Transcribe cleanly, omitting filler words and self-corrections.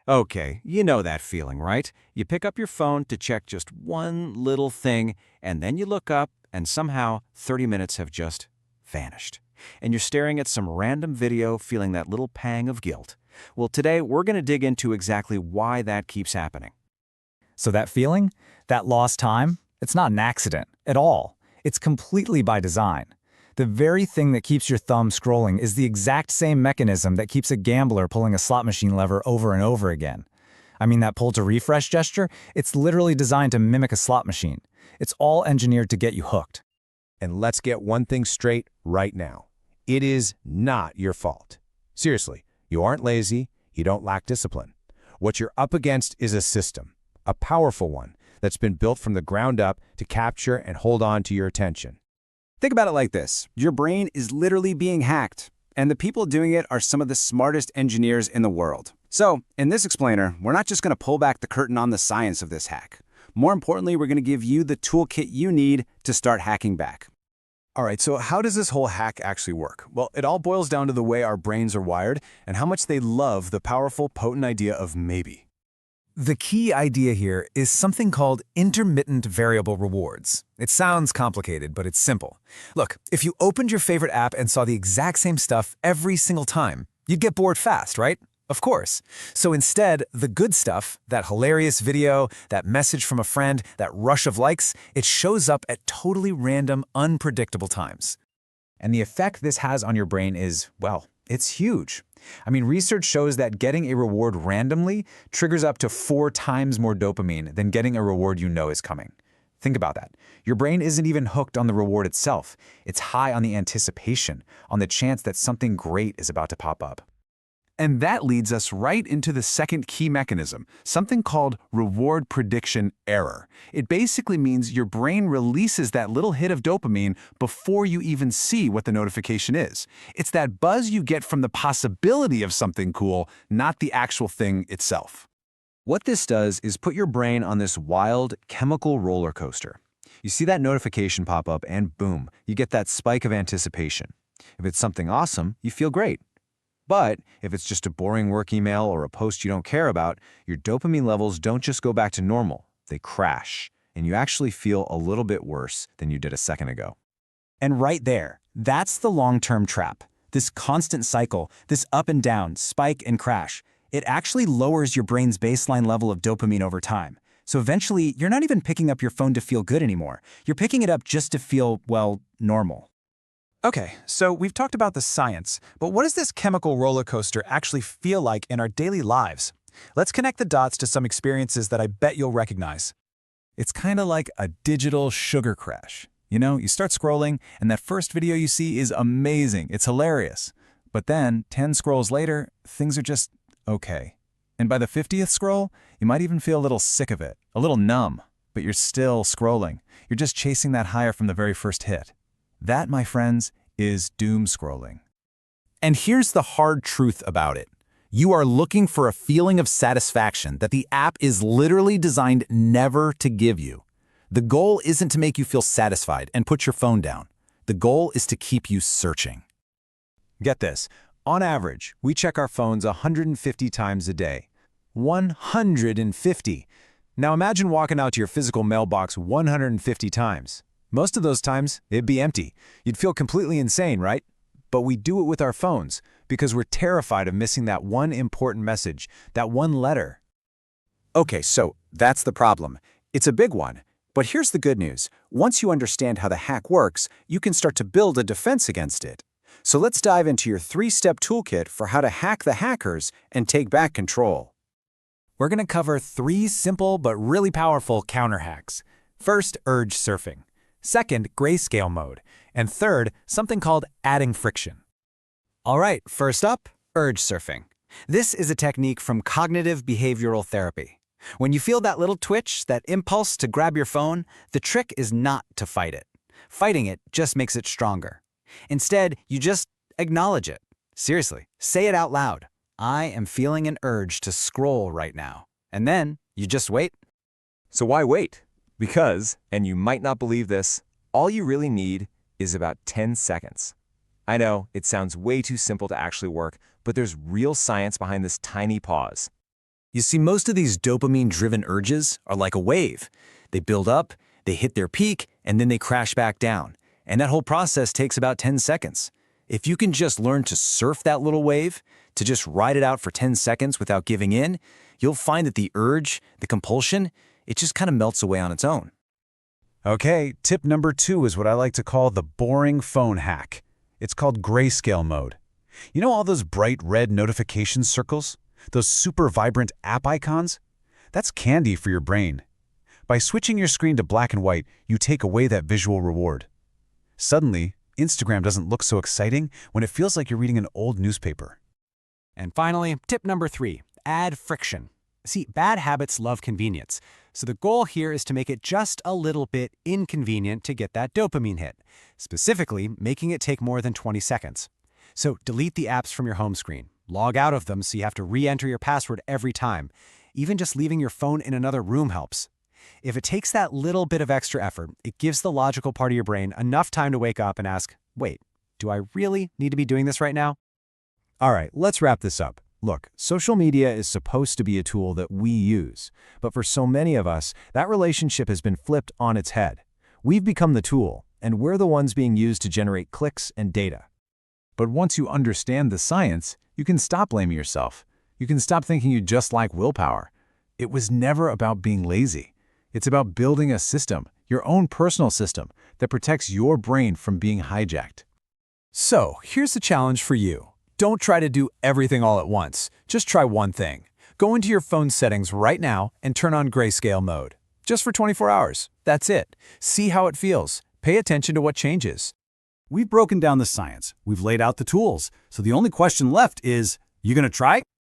Okay, you know that feeling, right? You pick up your phone to check just one little thing, and then you look up, and somehow 30 minutes have just vanished. And you're staring at some random video, feeling that little pang of guilt. Well, today we're going to dig into exactly why that keeps happening. So that feeling, that lost time, it's not an accident at all. It's completely by design. The very thing that keeps your thumb scrolling is the exact same mechanism that keeps a gambler pulling a slot machine lever over and over again. I mean, that pull to refresh gesture, it's literally designed to mimic a slot machine. It's all engineered to get you hooked. And let's get one thing straight right now. It is not your fault. Seriously, you aren't lazy, you don't lack discipline. What you're up against is a system, a powerful one, that's been built from the ground up to capture and hold on to your attention. Think about it like this. Your brain is literally being hacked, and the people doing it are some of the smartest engineers in the world. So, in this explainer, we're not just going to pull back the curtain on the science of this hack. More importantly, we're going to give you the toolkit you need to start hacking back. All right, so how does this whole hack actually work? Well, it all boils down to the way our brains are wired and how much they love the powerful, potent idea of maybe. The key idea here is something called intermittent variable rewards. It sounds complicated, but it's simple. Look, if you opened your favorite app and saw the exact same stuff every single time, you'd get bored fast, right? Of course. So instead, the good stuff, that hilarious video, that message from a friend, that rush of likes, it shows up at totally random, unpredictable times. And the effect this has on your brain is, well, it's huge. I mean, research shows that getting a reward randomly triggers up to 4 times more dopamine than getting a reward you know is coming. Think about that. Your brain isn't even hooked on the reward itself. It's high on the anticipation, on the chance that something great is about to pop up. And that leads us right into the second key mechanism, something called reward prediction error. It basically means your brain releases that little hit of dopamine before you even see what the notification is. It's that buzz you get from the possibility of something cool, not the actual thing itself. What this does is put your brain on this wild chemical roller coaster. You see that notification pop up and boom, you get that spike of anticipation. If it's something awesome, you feel great. But if it's just a boring work email or a post you don't care about, your dopamine levels don't just go back to normal, they crash, and you actually feel a little bit worse than you did a second ago. And right there, that's the long-term trap. This constant cycle, this up and down, spike and crash, it actually lowers your brain's baseline level of dopamine over time. So eventually, you're not even picking up your phone to feel good anymore. You're picking it up just to feel, well, normal. Okay, so we've talked about the science, but what does this chemical roller coaster actually feel like in our daily lives? Let's connect the dots to some experiences that I bet you'll recognize. It's kind of like a digital sugar crash. You know, you start scrolling, and that first video you see is amazing, it's hilarious. But then, 10 scrolls later, things are just okay. And by the 50th scroll, you might even feel a little sick of it, a little numb, but you're still scrolling. You're just chasing that higher from the very first hit. That, my friends, is doom scrolling. And here's the hard truth about it. You are looking for a feeling of satisfaction that the app is literally designed never to give you. The goal isn't to make you feel satisfied and put your phone down. The goal is to keep you searching. Get this. On average, we check our phones 150 times a day. 150. Now imagine walking out to your physical mailbox 150 times. Most of those times, it'd be empty. You'd feel completely insane, right? But we do it with our phones because we're terrified of missing that one important message, that one letter. Okay, so that's the problem. It's a big one. But here's the good news. Once you understand how the hack works, you can start to build a defense against it. So let's dive into your 3-step toolkit for how to hack the hackers and take back control. We're going to cover 3 simple but really powerful counter hacks. First, urge surfing. Second, grayscale mode. And third, something called adding friction. All right, first up, urge surfing. This is a technique from cognitive behavioral therapy. When you feel that little twitch, that impulse to grab your phone, the trick is not to fight it. Fighting it just makes it stronger. Instead, you just acknowledge it. Seriously, say it out loud. I am feeling an urge to scroll right now. And then you just wait. So why wait? Because, and you might not believe this, all you really need is about 10 seconds. I know, it sounds way too simple to actually work, but there's real science behind this tiny pause. You see, most of these dopamine-driven urges are like a wave. They build up, they hit their peak, and then they crash back down. And that whole process takes about 10 seconds. If you can just learn to surf that little wave, to just ride it out for 10 seconds without giving in, you'll find that the urge, the compulsion, it just kind of melts away on its own. Okay, tip number 2 is what I like to call the boring phone hack. It's called grayscale mode. You know all those bright red notification circles? Those super vibrant app icons? That's candy for your brain. By switching your screen to black and white, you take away that visual reward. Suddenly, Instagram doesn't look so exciting when it feels like you're reading an old newspaper. And finally, tip number 3, add friction. See, bad habits love convenience. So the goal here is to make it just a little bit inconvenient to get that dopamine hit, specifically making it take more than 20 seconds. So delete the apps from your home screen. Log out of them so you have to re-enter your password every time. Even just leaving your phone in another room helps. If it takes that little bit of extra effort, it gives the logical part of your brain enough time to wake up and ask, wait, do I really need to be doing this right now? All right, let's wrap this up. Look, social media is supposed to be a tool that we use, but for so many of us, that relationship has been flipped on its head. We've become the tool, and we're the ones being used to generate clicks and data. But once you understand the science, you can stop blaming yourself. You can stop thinking you just lack willpower. It was never about being lazy. It's about building a system, your own personal system, that protects your brain from being hijacked. So, here's the challenge for you. Don't try to do everything all at once. Just try one thing. Go into your phone settings right now and turn on grayscale mode. Just for 24 hours. That's it. See how it feels. Pay attention to what changes. We've broken down the science. We've laid out the tools. So the only question left is, you gonna try?